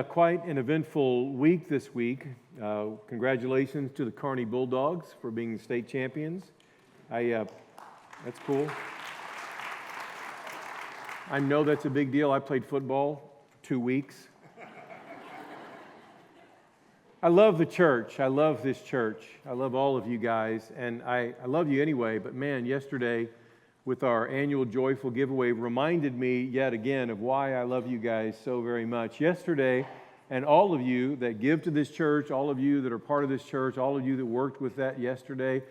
Quite an eventful week this week. Congratulations to the Kearney Bulldogs for being state champions. That's cool. I know that's a big deal. I played football for 2 weeks. I love the church. I love this church. I love all of you guys, and I love you anyway, but man, yesterday with our annual Joyful Giveaway reminded me yet again of why I love you guys so very much. Yesterday, and all of you that give to this church, all of you that are part of this church, all of you that worked with that yesterday,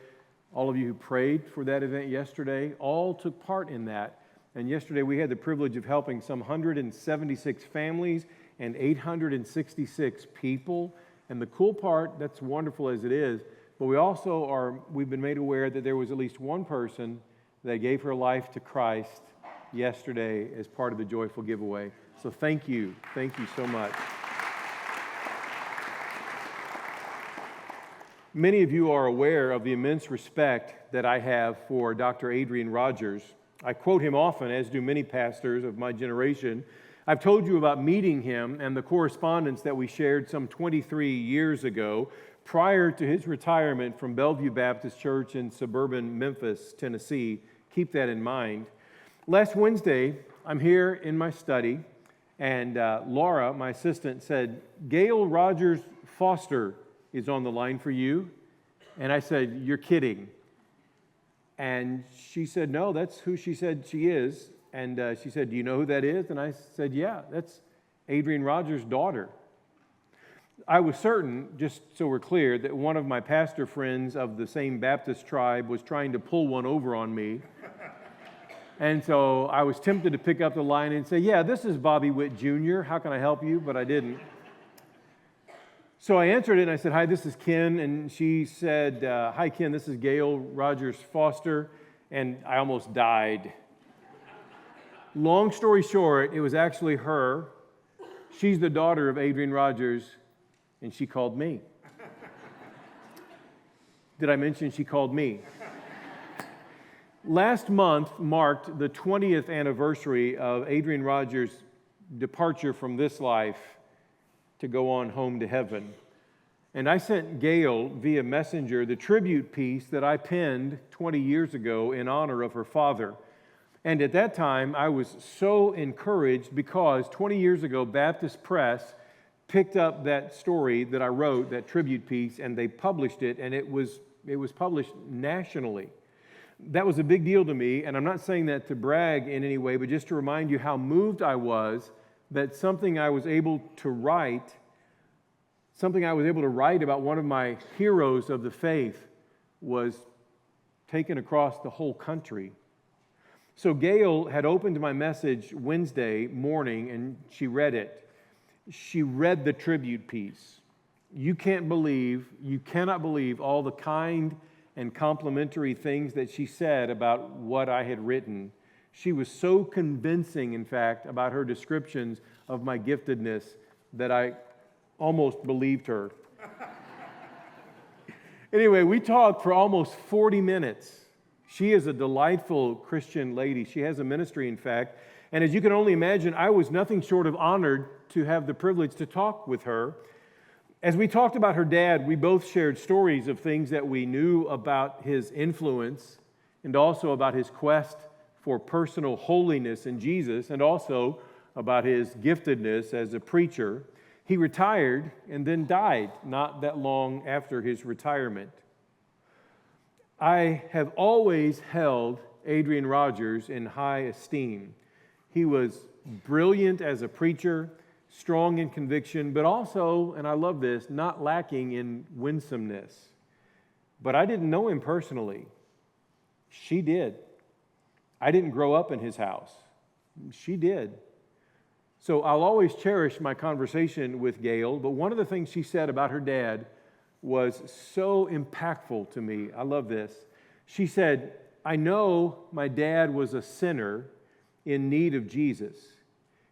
all of you who prayed for that event yesterday, all took part in that. And yesterday we had the privilege of helping some 176 families and 866 people. And the cool part, that's wonderful as it is, but we've been made aware that there was at least one person that gave her life to Christ yesterday as part of the Joyful Giveaway. So thank you so much. Many of you are aware of the immense respect that I have for Dr. Adrian Rogers. I quote him often, as do many pastors of my generation. I've told you about meeting him and the correspondence that we shared some 23 years ago prior to his retirement from Bellevue Baptist Church in suburban Memphis, Tennessee. Keep that in mind. Last Wednesday, I'm here in my study, and Laura, my assistant, said, Gail Rogers Foster is on the line for you. And I said, you're kidding. And she said, no, that's who she said she is. And she said, do you know who that is? And I said, yeah, that's Adrian Rogers' daughter. I was certain, just so we're clear, that one of my pastor friends of the same Baptist tribe was trying to pull one over on me. And so I was tempted to pick up the line and say, yeah, this is Bobby Witt Jr. How can I help you? But I didn't. So I answered it and I said, hi, this is Ken. And she said, hi, Ken, this is Gail Rogers Foster. And I almost died. Long story short, it was actually her. She's the daughter of Adrian Rogers, and she called me. Did I mention she called me? Last month marked the 20th anniversary of Adrian Rogers' departure from this life to go on home to heaven. And I sent Gail via messenger the tribute piece that I penned 20 years ago in honor of her father. And at that time, I was so encouraged because 20 years ago, Baptist Press picked up that story that I wrote, that tribute piece, and they published it, and it was published nationally. That was a big deal to me, and I'm not saying that to brag in any way, but just to remind you how moved I was that something I was able to write about one of my heroes of the faith was taken across the whole country. So Gail had opened my message Wednesday morning, and she read it. She read the tribute piece. You cannot believe all the kind and complimentary things that she said about what I had written. She was so convincing, in fact, about her descriptions of my giftedness that I almost believed her. Anyway, we talked for almost 40 minutes. She is a delightful Christian lady. She has a ministry, in fact. And as you can only imagine, I was nothing short of honored to have the privilege to talk with her. As we talked about her dad, we both shared stories of things that we knew about his influence and also about his quest for personal holiness in Jesus and also about his giftedness as a preacher. He retired and then died not that long after his retirement. I have always held Adrian Rogers in high esteem. He was brilliant as a preacher, strong in conviction, but also, and I love this, not lacking in winsomeness. But I didn't know him personally. She did. I didn't grow up in his house. She did. So I'll always cherish my conversation with Gail, but one of the things she said about her dad was so impactful to me. I love this. She said, I know my dad was a sinner in need of Jesus.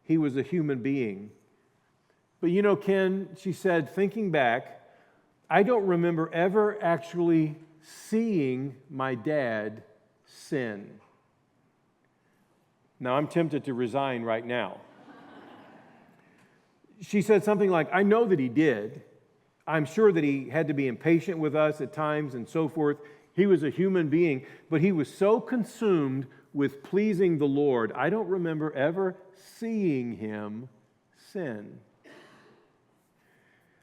He was a human being. But you know, Ken, she said, thinking back, I don't remember ever actually seeing my dad sin. Now, I'm tempted to resign right now. She said something like, I know that he did. I'm sure that he had to be impatient with us at times and so forth. He was a human being, but he was so consumed with pleasing the Lord, I don't remember ever seeing him sin.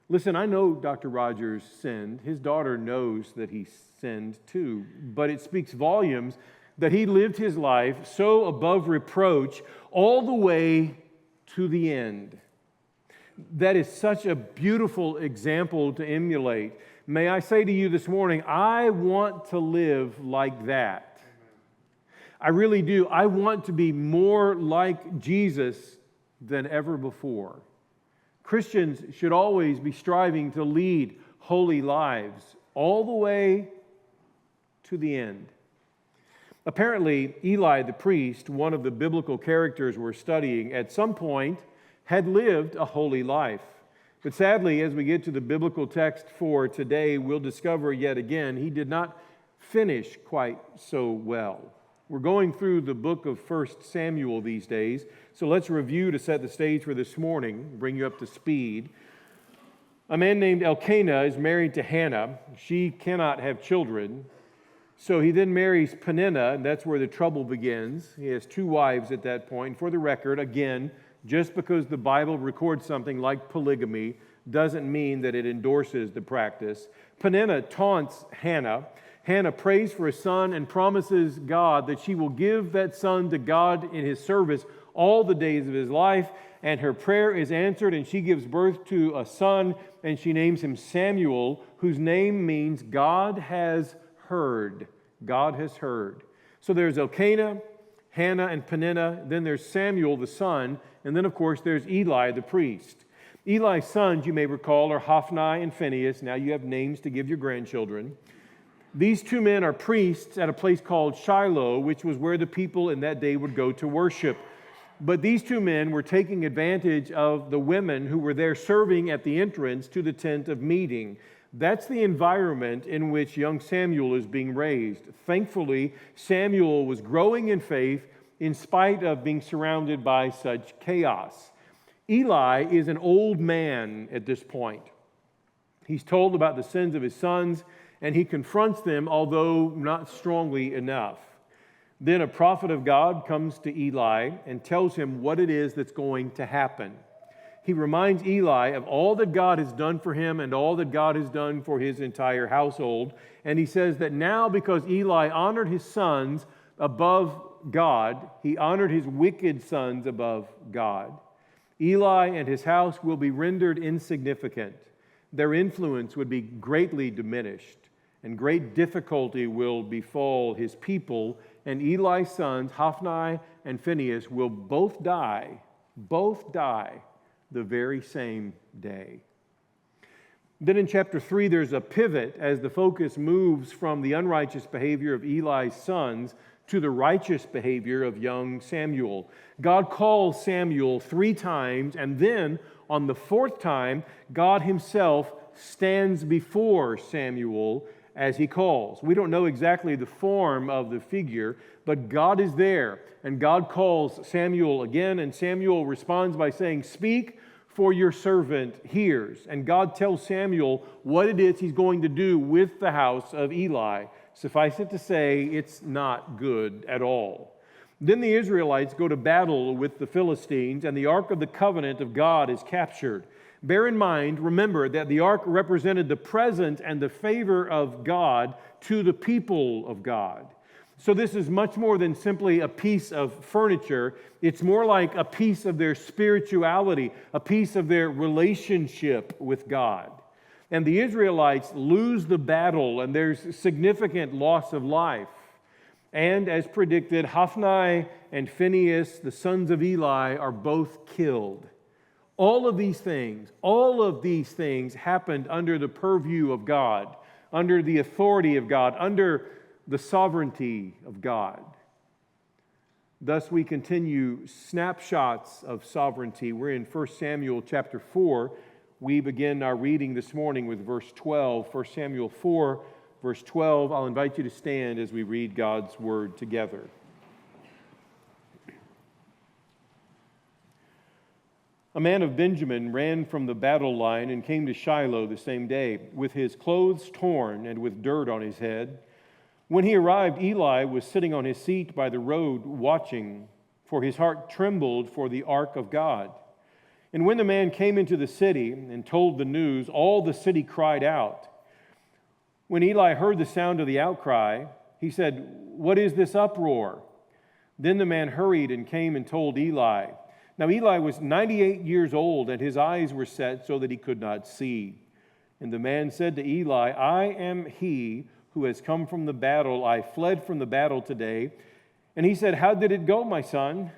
Listen, I know Dr. Rogers sinned. His daughter knows that he sinned too, but it speaks volumes that he lived his life so above reproach all the way to the end. That is such a beautiful example to emulate. May I say to you this morning, I want to live like that. I really do. I want to be more like Jesus than ever before. Christians should always be striving to lead holy lives all the way to the end. Apparently, Eli the priest, one of the biblical characters we're studying, at some point had lived a holy life. But sadly, as we get to the biblical text for today, we'll discover yet again he did not finish quite so well. We're going through the book of 1 Samuel these days, so let's review to set the stage for this morning, bring you up to speed. A man named Elkanah is married to Hannah. She cannot have children, so he then marries Peninnah, and that's where the trouble begins. He has 2 wives at that point. For the record, again, just because the Bible records something like polygamy doesn't mean that it endorses the practice. Peninnah taunts Hannah. Hannah prays for a son and promises God that she will give that son to God in his service all the days of his life. And her prayer is answered, and she gives birth to a son, and she names him Samuel, whose name means God has heard. God has heard. So there's Elkanah, Hannah, and Peninnah. Then there's Samuel, the son. And then, of course, there's Eli, the priest. Eli's sons, you may recall, are Hophni and Phinehas. Now you have names to give your grandchildren. These 2 men are priests at a place called Shiloh, which was where the people in that day would go to worship. But these 2 men were taking advantage of the women who were there serving at the entrance to the tent of meeting. That's the environment in which young Samuel is being raised. Thankfully, Samuel was growing in faith in spite of being surrounded by such chaos. Eli is an old man at this point. He's told about the sins of his sons, and he confronts them, although not strongly enough. Then a prophet of God comes to Eli and tells him what it is that's going to happen. He reminds Eli of all that God has done for him and all that God has done for his entire household. And he says that now, because Eli honored his sons above God, he honored his wicked sons above God. Eli and his house will be rendered insignificant. Their influence would be greatly diminished, and great difficulty will befall his people, and Eli's sons, Hophni and Phinehas, will both die the very same day. Then in chapter 3, there's a pivot as the focus moves from the unrighteous behavior of Eli's sons to the righteous behavior of young Samuel. God calls Samuel 3 times, and then on the 4th time, God himself stands before Samuel as he calls. We don't know exactly the form of the figure, but God is there, and God calls Samuel again, and Samuel responds by saying, "Speak, for your servant hears." And God tells Samuel what it is he's going to do with the house of Eli. Suffice it to say, it's not good at all. Then the Israelites go to battle with the Philistines, and the Ark of the Covenant of God is captured. Bear in mind, remember, that the ark represented the presence and the favor of God to the people of God. So this is much more than simply a piece of furniture. It's more like a piece of their spirituality, a piece of their relationship with God. And the Israelites lose the battle, and there's significant loss of life. And as predicted, Hophni and Phinehas, the sons of Eli, are both killed. All of these things happened under the purview of God, under the authority of God, under the sovereignty of God. Thus we continue snapshots of sovereignty. We're in 1 Samuel chapter 4. We begin our reading this morning with verse 12. 1 Samuel 4, verse 12. I'll invite you to stand as we read God's word together. A man of Benjamin ran from the battle line and came to Shiloh the same day, with his clothes torn and with dirt on his head. When he arrived, Eli was sitting on his seat by the road watching, for his heart trembled for the ark of God. And when the man came into the city and told the news, all the city cried out. When Eli heard the sound of the outcry, he said, "What is this uproar?" Then the man hurried and came and told Eli. Now Eli was 98 years old, and his eyes were set so that he could not see. And the man said to Eli, "I am he who has come from the battle. I fled from the battle today." And he said, "How did it go, my son?"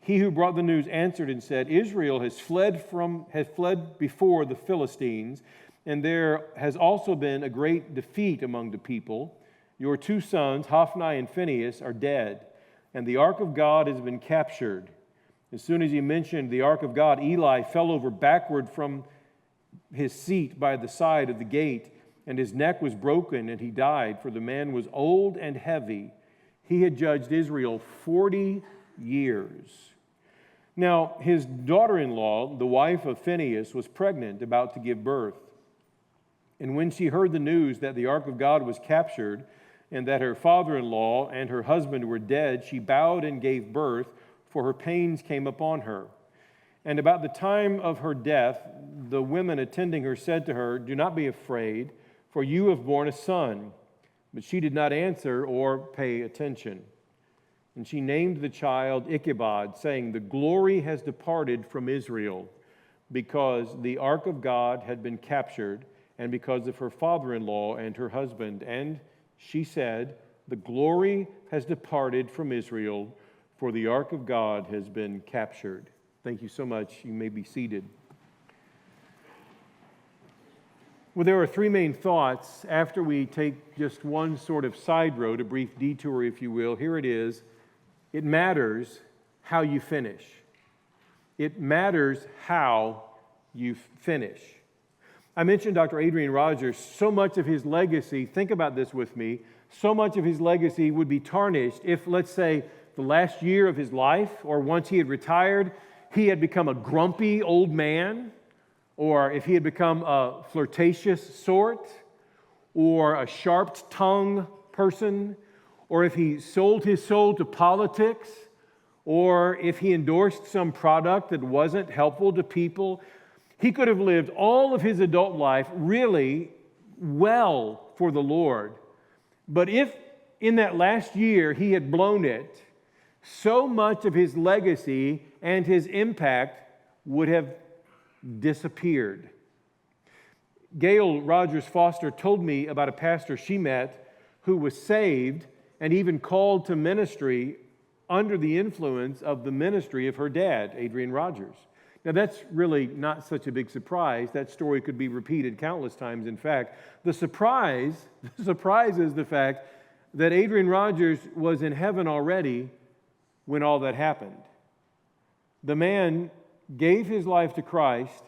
He who brought the news answered and said, "Israel has fled before the Philistines, and there has also been a great defeat among the people. Your 2 sons, Hophni and Phinehas, are dead, and the ark of God has been captured." As soon as he mentioned the ark of God, Eli fell over backward from his seat by the side of the gate, and his neck was broken, and he died, for the man was old and heavy. He had judged Israel 40 years. Now, his daughter-in-law, the wife of Phinehas, was pregnant, about to give birth. And when she heard the news that the ark of God was captured, and that her father-in-law and her husband were dead, she bowed and gave birth, for her pains came upon her. And about the time of her death, the women attending her said to her, "Do not be afraid, for you have borne a son." But she did not answer or pay attention. And she named the child Ichabod, saying, "The glory has departed from Israel, because the ark of God had been captured, and because of her father-in-law and her husband." And she said, "The glory has departed from Israel, for the ark of God has been captured." Thank you so much. You may be seated. Well, there are 3 main thoughts after we take just one sort of side road, a brief detour, if you will. Here it is. It matters how you finish. It matters how you finish. I mentioned Dr. Adrian Rogers. So much of his legacy, think about this with me, so much of his legacy would be tarnished if, let's say, the last year of his life, or once he had retired, he had become a grumpy old man, or if he had become a flirtatious sort, or a sharp-tongued person, or if he sold his soul to politics, or if he endorsed some product that wasn't helpful to people. He could have lived all of his adult life really well for the Lord. But if in that last year he had blown it, so much of his legacy and his impact would have disappeared. Gail Rogers Foster told me about a pastor she met who was saved and even called to ministry under the influence of the ministry of her dad, Adrian Rogers. Now, that's really not such a big surprise. That story could be repeated countless times. In fact, the surprise is the fact that Adrian Rogers was in heaven already when all that happened. The man gave his life to Christ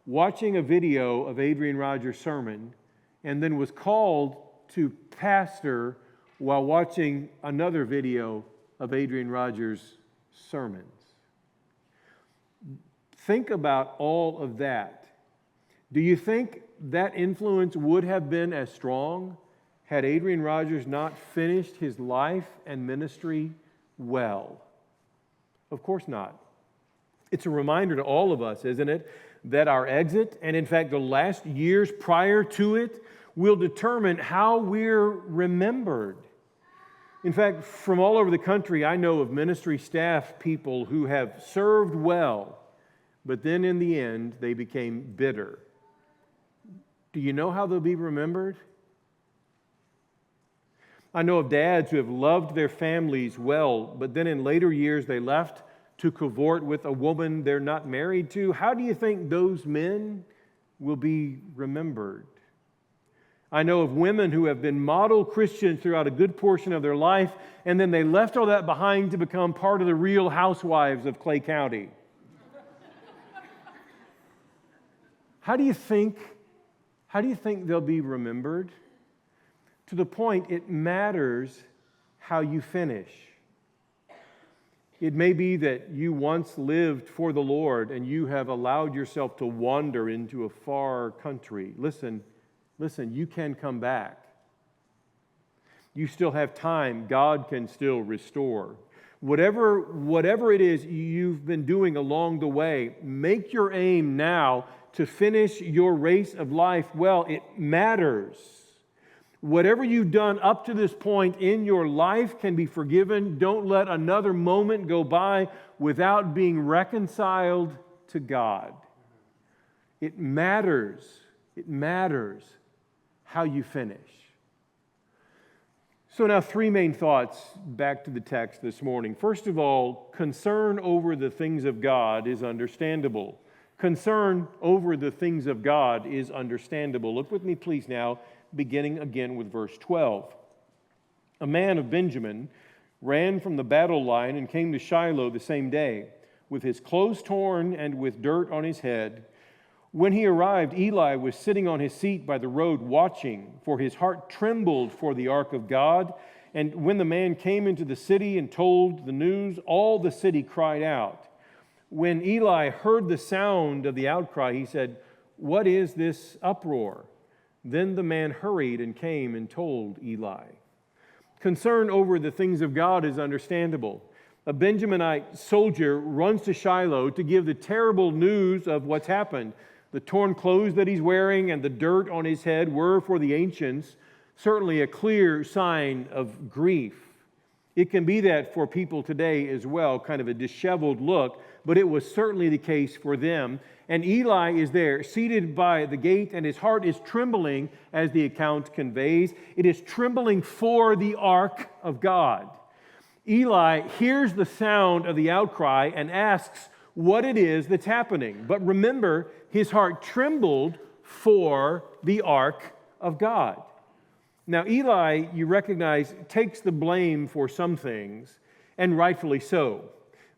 watching a video of Adrian Rogers' sermon, and then was called to pastor while watching another video of Adrian Rogers' sermons. Think about all of that. Do you think that influence would have been as strong had Adrian Rogers not finished his life and ministry well? Of course not. It's a reminder to all of us, isn't it, that our exit, and in fact the last years prior to it, will determine how we're remembered. In fact, from all over the country, I know of ministry staff people who have served well, but then in the end, they became bitter. Do you know how they'll be remembered? I know of dads who have loved their families well, but then in later years they left to cavort with a woman they're not married to. How do you think those men will be remembered? I know of women who have been model Christians throughout a good portion of their life, and then they left all that behind to become part of the Real Housewives of Clay County. How do you think they'll be remembered? To the point, it matters how you finish. It may be that you once lived for the Lord and you have allowed yourself to wander into a far country. Listen, you can come back. You still have time. God can still restore. Whatever it is you've been doing along the way, make your aim now to finish your race of life well. It matters. Whatever you've done up to this point in your life can be forgiven. Don't let another moment go by without being reconciled to God. It matters. It matters how you finish. So now 3 main thoughts back to the text this morning. First of all, concern over the things of God is understandable. Concern over the things of God is understandable. Look with me, please, now, beginning again with verse 12. A man of Benjamin ran from the battle line and came to Shiloh the same day, with his clothes torn and with dirt on his head. When he arrived, Eli was sitting on his seat by the road watching, for his heart trembled for the ark of God. And when the man came into the city and told the news, all the city cried out. When Eli heard the sound of the outcry, he said, "What is this uproar?" Then the man hurried and came and told Eli. Concern over the things of God is understandable. A Benjaminite soldier runs to Shiloh to give the terrible news of what's happened. The torn clothes that he's wearing and the dirt on his head were, for the ancients, certainly a clear sign of grief. It can be that for people today as well, kind of a disheveled look, but it was certainly the case for them. And Eli is there, seated by the gate, and his heart is trembling, as the account conveys. It is trembling for the ark of God. Eli hears the sound of the outcry and asks what it is that's happening. But remember, his heart trembled for the ark of God. Now, Eli, you recognize, takes the blame for some things, and rightfully so.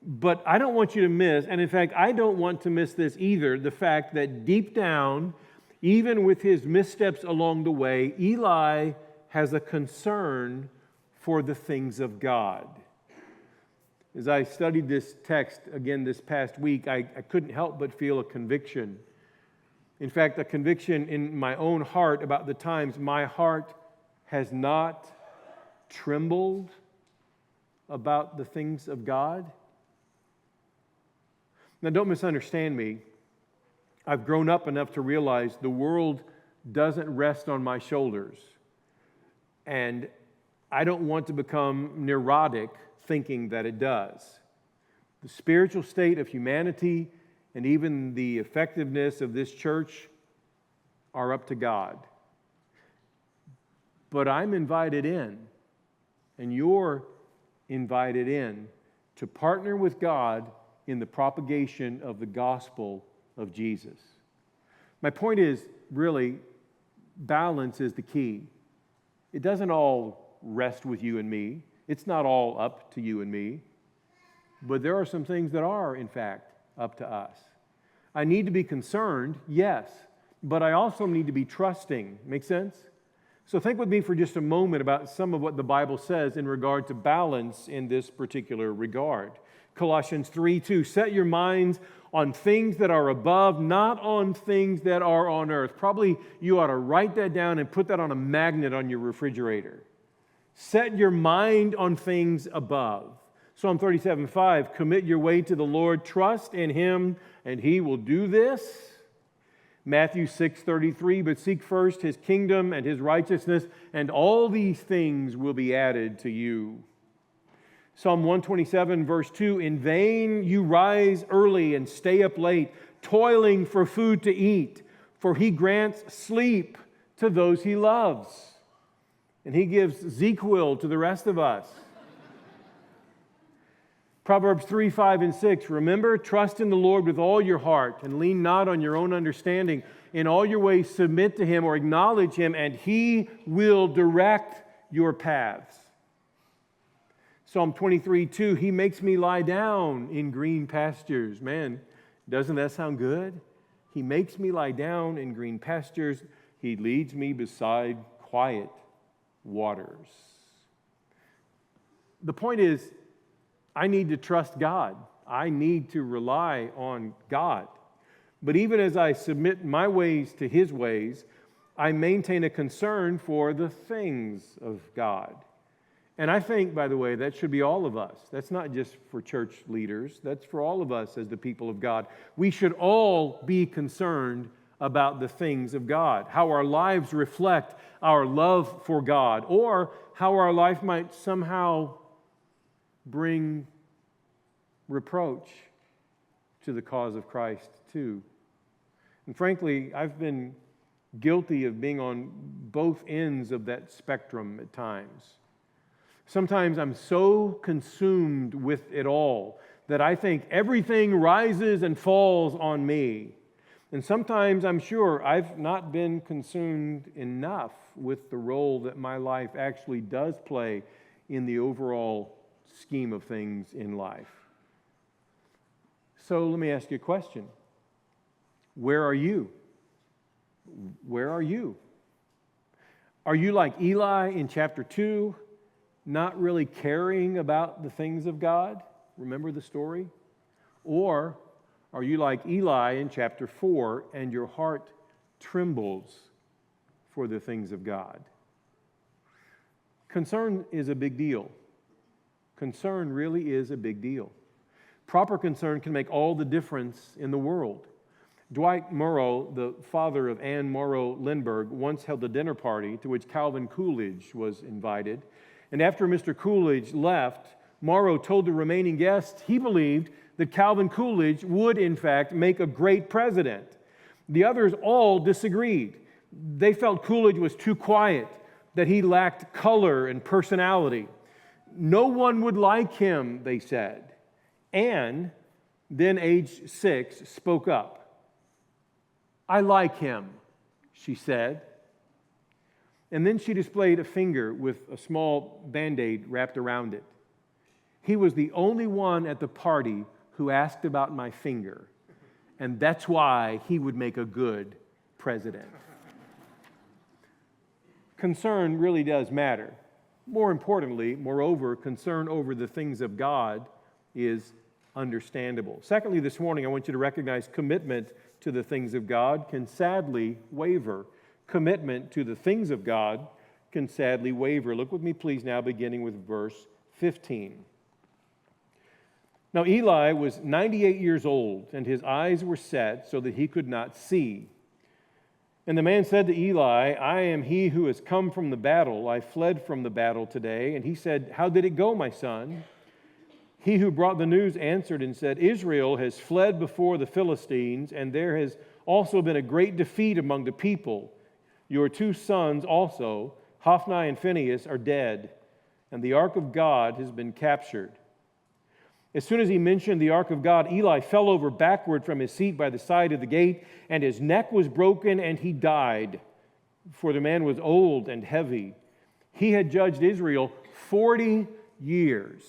But I don't want you to miss, and in fact, I don't want to miss this either, the fact that deep down, even with his missteps along the way, Eli has a concern for the things of God. As I studied this text again this past week, I couldn't help but feel a conviction. In fact, a conviction in my own heart about the times my heart has not trembled about the things of God. Now, don't misunderstand me. I've grown up enough to realize the world doesn't rest on my shoulders. And I don't want to become neurotic thinking that it does. The spiritual state of humanity and even the effectiveness of this church are up to God. But I'm invited in, and you're invited in to partner with God in the propagation of the gospel of Jesus. My point is, really, balance is the key. It doesn't all rest with you and me. It's not all up to you and me. But there are some things that are, in fact, up to us. I need to be concerned, yes, but I also need to be trusting. Make sense? So think with me for just a moment about some of what the Bible says in regard to balance in this particular regard. Colossians 3:2, set your minds on things that are above, not on things that are on earth. Probably you ought to write that down and put that on a magnet on your refrigerator. Set your mind on things above. Psalm 37:5, commit your way to the Lord, trust in Him, and He will do this. Matthew 6:33, but seek first His kingdom and His righteousness, and all these things will be added to you. Psalm 127, verse 2, in vain you rise early and stay up late, toiling for food to eat, for He grants sleep to those He loves. And He gives ZQL to the rest of us. Proverbs 3, 5, and 6, remember, trust in the Lord with all your heart and lean not on your own understanding. In all your ways submit to Him or acknowledge Him, and He will direct your paths. Psalm 23, 2, He makes me lie down in green pastures. Man, doesn't that sound good? He makes me lie down in green pastures. He leads me beside quiet waters. The point is, I need to trust God. I need to rely on God. But even as I submit my ways to His ways, I maintain a concern for the things of God. And I think, by the way, that should be all of us. That's not just for church leaders. That's for all of us as the people of God. We should all be concerned about the things of God, how our lives reflect our love for God, or how our life might somehow bring reproach to the cause of Christ too. And frankly, I've been guilty of being on both ends of that spectrum at times. Sometimes I'm so consumed with it all that I think everything rises and falls on me. And sometimes I'm sure I've not been consumed enough with the role that my life actually does play in the overall scheme of things in life. So let me ask you a question. Where are you? Where are you? Are you like Eli in chapter 2, not really caring about the things of God? Remember the story? Or are you like Eli in chapter 4 and your heart trembles for the things of God? Concern is a big deal. Concern really is a big deal. Proper concern can make all the difference in the world. Dwight Morrow, the father of Anne Morrow Lindbergh, once held a dinner party to which Calvin Coolidge was invited. And after Mr. Coolidge left, Morrow told the remaining guests he believed that Calvin Coolidge would, in fact, make a great president. The others all disagreed. They felt Coolidge was too quiet, that he lacked color and personality. No one would like him, they said. Anne, then age 6, spoke up. I like him, she said. And then she displayed a finger with a small Band-Aid wrapped around it. He was the only one at the party who asked about my finger, and that's why he would make a good president. Concern really does matter. More importantly, moreover, concern over the things of God is understandable. Secondly, this morning, I want you to recognize commitment to the things of God can sadly waver. Commitment to the things of God can sadly waver. Look with me, please, now, beginning with verse 15. Now, Eli was 98 years old, and his eyes were set so that he could not see. And the man said to Eli, I am he who has come from the battle. I fled from the battle today. And he said, how did it go, my son? He who brought the news answered and said, Israel has fled before the Philistines, and there has also been a great defeat among the people. Your 2 sons also, Hophni and Phinehas, are dead, and the ark of God has been captured. As soon as he mentioned the ark of God, Eli fell over backward from his seat by the side of the gate, and his neck was broken, and he died, for the man was old and heavy. He had judged Israel 40 years.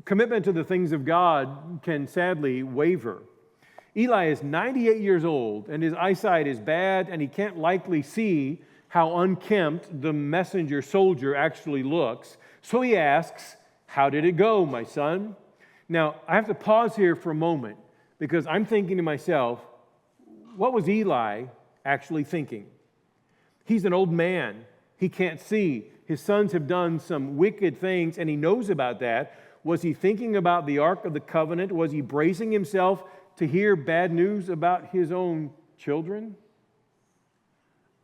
Commitment to the things of God can sadly waver. Eli is 98 years old, and his eyesight is bad, and he can't likely see how unkempt the messenger soldier actually looks. So he asks, how did it go, my son? Now, I have to pause here for a moment, because I'm thinking to myself, what was Eli actually thinking? He's an old man. He can't see. His sons have done some wicked things, and he knows about that. Was he thinking about the Ark of the Covenant? Was he bracing himself to hear bad news about his own children?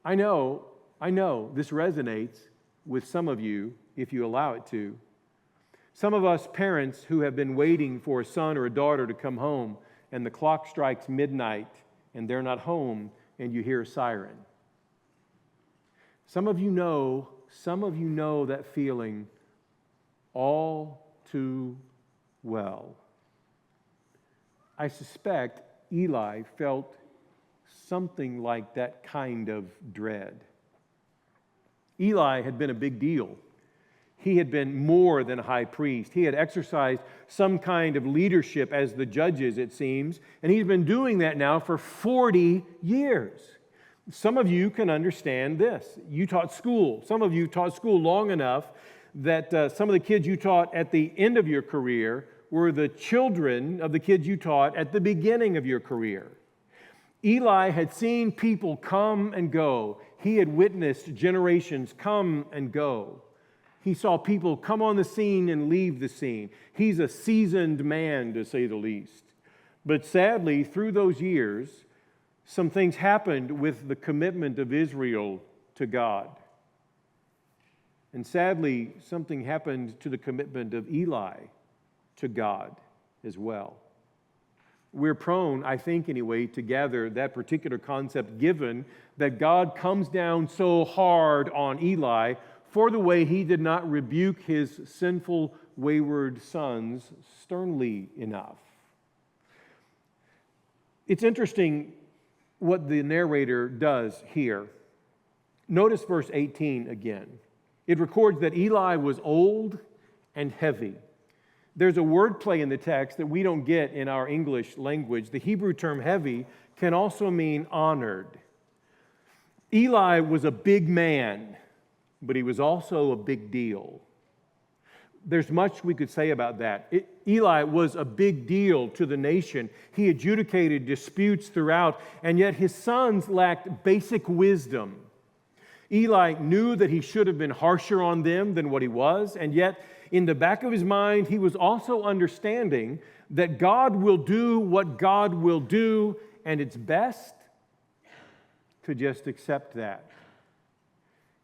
I know this resonates with some of you if you allow it to. Some of us parents who have been waiting for a son or a daughter to come home, and the clock strikes midnight and they're not home, and you hear a siren. Some of you know that feeling all too well. I suspect Eli felt something like that kind of dread. Eli had been a big deal. He had been more than a high priest. He had exercised some kind of leadership as the judges, it seems, and he's been doing that now for 40 years. Some of you can understand this. You taught school. Some of you taught school long enough that some of the kids you taught at the end of your career were the children of the kids you taught at the beginning of your career. Eli had seen people come and go. He had witnessed generations come and go. He saw people come on the scene and leave the scene. He's a seasoned man, to say the least. But sadly, through those years, some things happened with the commitment of Israel to God. And sadly, something happened to the commitment of Eli to God as well. We're prone, I think anyway, to gather that particular concept given that God comes down so hard on Eli for the way he did not rebuke his sinful, wayward sons sternly enough. It's interesting what the narrator does here. Notice verse 18 again. It records that Eli was old and heavy. There's a word play in the text that we don't get in our English language. The Hebrew term heavy can also mean honored. Eli was a big man, but he was also a big deal. There's much we could say about that. Eli was a big deal to the nation. He adjudicated disputes throughout, and yet his sons lacked basic wisdom. Eli knew that he should have been harsher on them than what he was, and yet in the back of his mind, he was also understanding that God will do what God will do, and it's best to just accept that.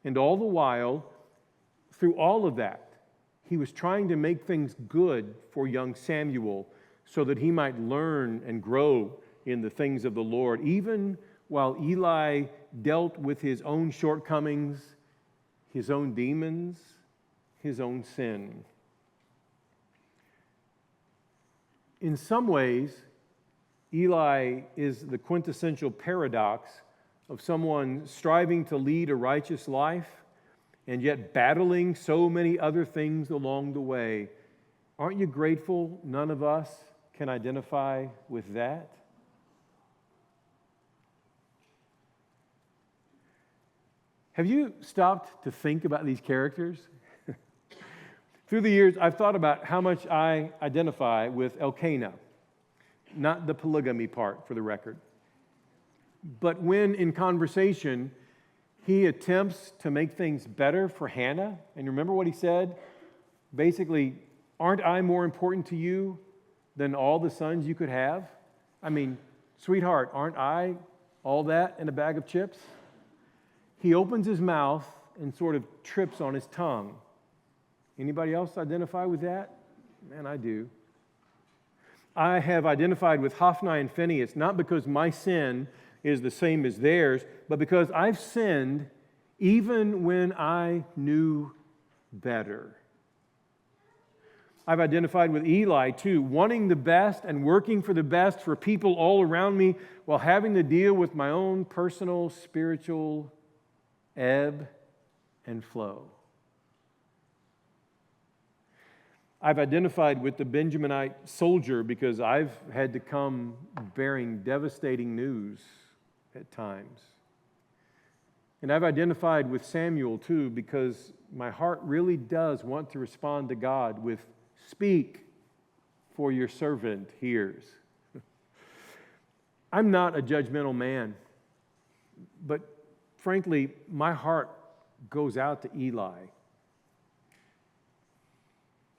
And all the while, through all of that, he was trying to make things good for young Samuel so that he might learn and grow in the things of the Lord, even while Eli dealt with his own shortcomings, his own demons, his own sin. In some ways, Eli is the quintessential paradox of someone striving to lead a righteous life and yet battling so many other things along the way. Aren't you grateful none of us can identify with that? Have you stopped to think about these characters? Through the years, I've thought about how much I identify with Elkanah, not the polygamy part, for the record. But when in conversation, he attempts to make things better for Hannah, and remember what he said? Basically, aren't I more important to you than all the sons you could have? I mean, sweetheart, aren't I all that in a bag of chips? He opens his mouth and sort of trips on his tongue. Anybody else identify with that? Man, I do. I have identified with Hophni and Phinehas, not because my sin is the same as theirs, but because I've sinned even when I knew better. I've identified with Eli too, wanting the best and working for the best for people all around me while having to deal with my own personal spiritual ebb and flow. I've identified with the Benjaminite soldier because I've had to come bearing devastating news at times. And I've identified with Samuel too because my heart really does want to respond to God with, "Speak, for your servant hears." I'm not a judgmental man, but frankly, my heart goes out to Eli.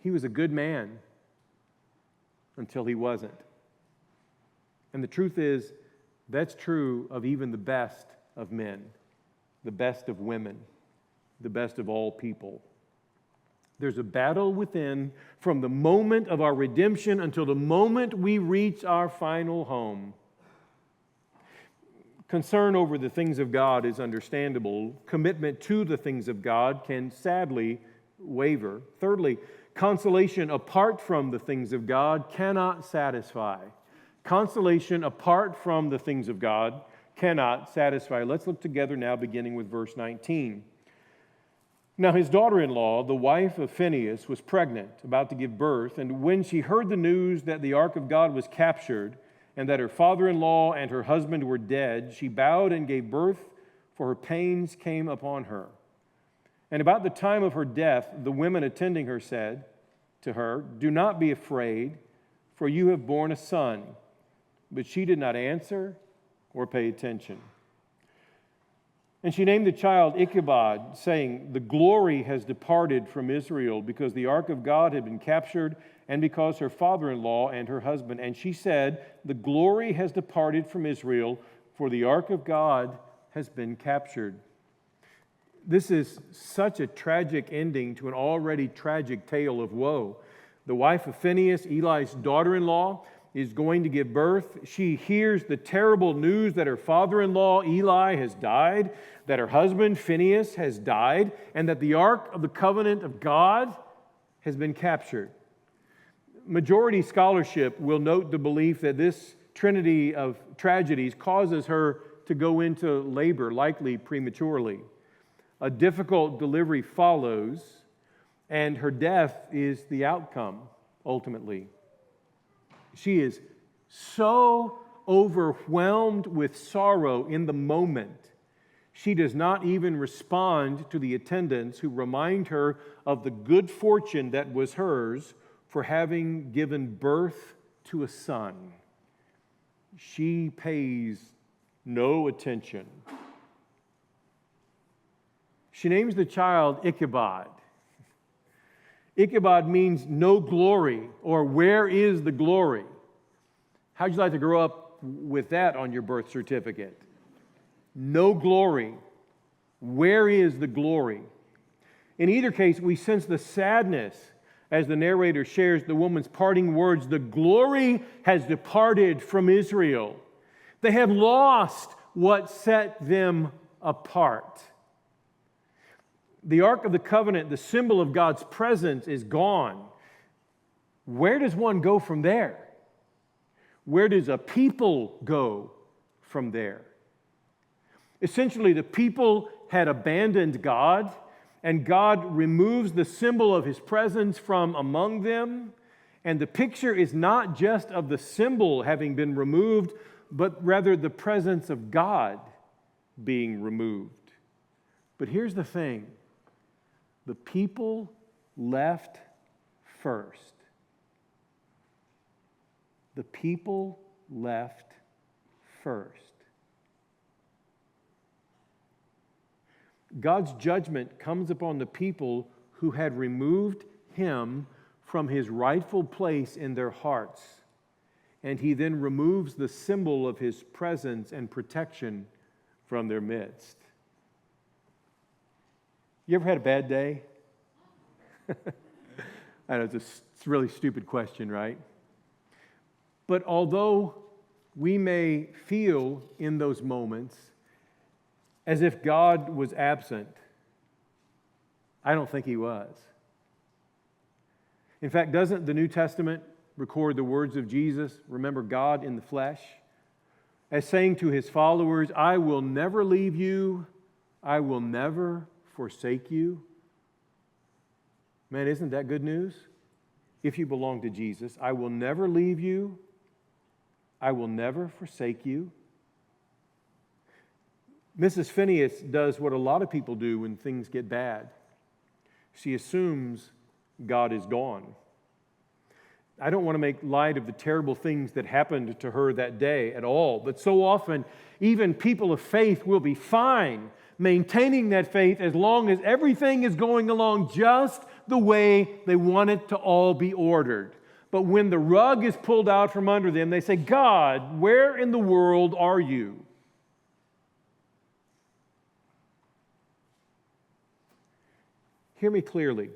He was a good man until he wasn't. And the truth is, that's true of even the best of men, the best of women, the best of all people. There's a battle within from the moment of our redemption until the moment we reach our final home. Concern over the things of God is understandable. Commitment to the things of God can sadly waver. Thirdly, consolation apart from the things of God cannot satisfy. Consolation apart from the things of God cannot satisfy. Let's look together now, beginning with verse 19. Now his daughter-in-law, the wife of Phinehas, was pregnant, about to give birth, and when she heard the news that the ark of God was captured and that her father-in-law and her husband were dead, she bowed and gave birth, for her pains came upon her. And about the time of her death, the women attending her said to her, "Do not be afraid, for you have borne a son." But she did not answer or pay attention. And she named the child Ichabod, saying, "The glory has departed from Israel, because the ark of God had been captured, and because her father-in-law and her husband." And she said, "The glory has departed from Israel, for the ark of God has been captured." This is such a tragic ending to an already tragic tale of woe. The wife of Phinehas, Eli's daughter-in-law, is going to give birth. She hears the terrible news that her father-in-law, Eli, has died, that her husband, Phinehas, has died, and that the Ark of the Covenant of God has been captured. Majority scholarship will note the belief that this trinity of tragedies causes her to go into labor, likely prematurely. A difficult delivery follows, and her death is the outcome, ultimately. She is so overwhelmed with sorrow in the moment, she does not even respond to the attendants who remind her of the good fortune that was hers for having given birth to a son. She pays no attention. She names the child Ichabod. Ichabod means no glory, or where is the glory? How'd you like to grow up with that on your birth certificate? No glory. Where is the glory? In either case, we sense the sadness as the narrator shares the woman's parting words. The glory has departed from Israel. They have lost what set them apart. The Ark of the Covenant, the symbol of God's presence, is gone. Where does one go from there? Where does a people go from there? Essentially, the people had abandoned God, and God removes the symbol of His presence from among them. And the picture is not just of the symbol having been removed, but rather the presence of God being removed. But here's the thing. The people left first. The people left first. God's judgment comes upon the people who had removed Him from His rightful place in their hearts, and He then removes the symbol of His presence and protection from their midst. You ever had a bad day? I know it's a really stupid question, right? But although we may feel in those moments as if God was absent, I don't think He was. In fact, doesn't the New Testament record the words of Jesus, remember God in the flesh, as saying to His followers, "I will never leave you, I will never forsake you"? Man, isn't that good news? If you belong to Jesus, I will never leave you, I will never forsake you. Mrs. Phinehas does what a lot of people do when things get bad. She assumes God is gone. I don't want to make light of the terrible things that happened to her that day at all, but so often, even people of faith will be fine maintaining that faith as long as everything is going along just the way they want it to all be ordered. But when the rug is pulled out from under them, they say, "God, where in the world are you?" Hear me clearly.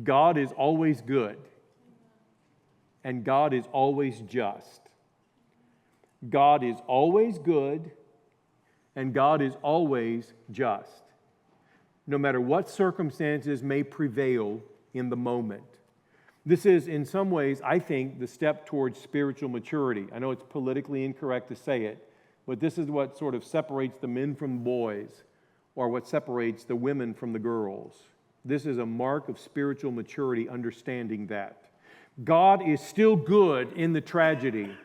God is always good, and God is always just. God is always good, and God is always just, no matter what circumstances may prevail in the moment. This is, in some ways, I think, the step towards spiritual maturity. I know it's politically incorrect to say it, but this is what sort of separates the men from the boys, or what separates the women from the girls. This is a mark of spiritual maturity, understanding that. God is still good in the tragedy.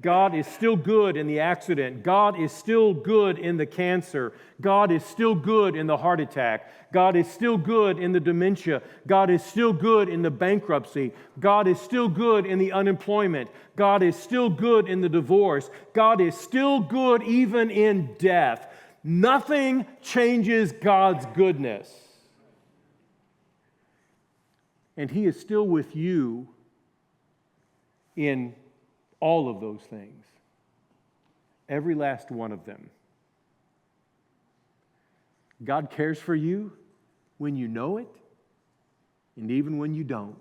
God is still good in the accident. God is still good in the cancer. God is still good in the heart attack. God is still good in the dementia. God is still good in the bankruptcy. God is still good in the unemployment. God is still good in the divorce. God is still good even in death. Nothing changes God's goodness. And He is still with you in all of those things. Every last one of them. God cares for you when you know it, and even when you don't.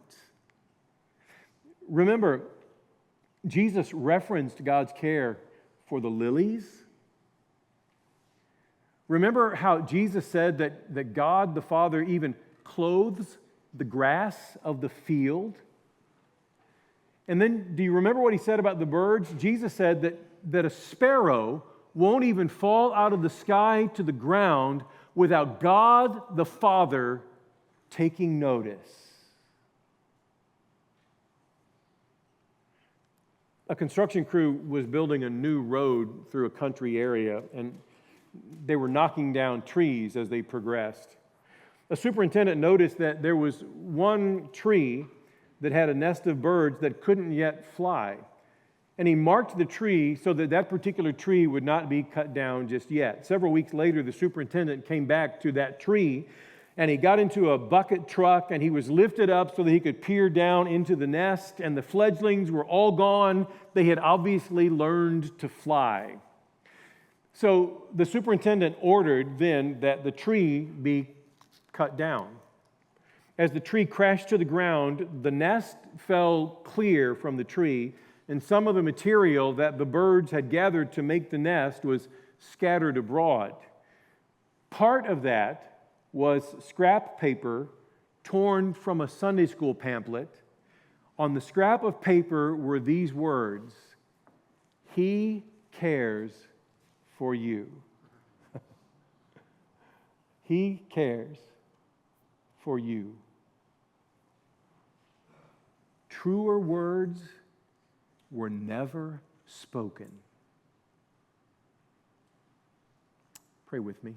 Remember, Jesus referenced God's care for the lilies. Remember how Jesus said that God the Father even clothes the grass of the field? And then, do you remember what He said about the birds? Jesus said that a sparrow won't even fall out of the sky to the ground without God the Father taking notice. A construction crew was building a new road through a country area, and they were knocking down trees as they progressed. A superintendent noticed that there was one tree that had a nest of birds that couldn't yet fly. And he marked the tree so that that particular tree would not be cut down just yet. Several weeks later, the superintendent came back to that tree, and he got into a bucket truck, and he was lifted up so that he could peer down into the nest, and the fledglings were all gone. They had obviously learned to fly. So the superintendent ordered then that the tree be cut down. As the tree crashed to the ground, the nest fell clear from the tree, and some of the material that the birds had gathered to make the nest was scattered abroad. Part of that was scrap paper torn from a Sunday school pamphlet. On the scrap of paper were these words, "He cares for you." He cares for you. Truer words were never spoken. Pray with me.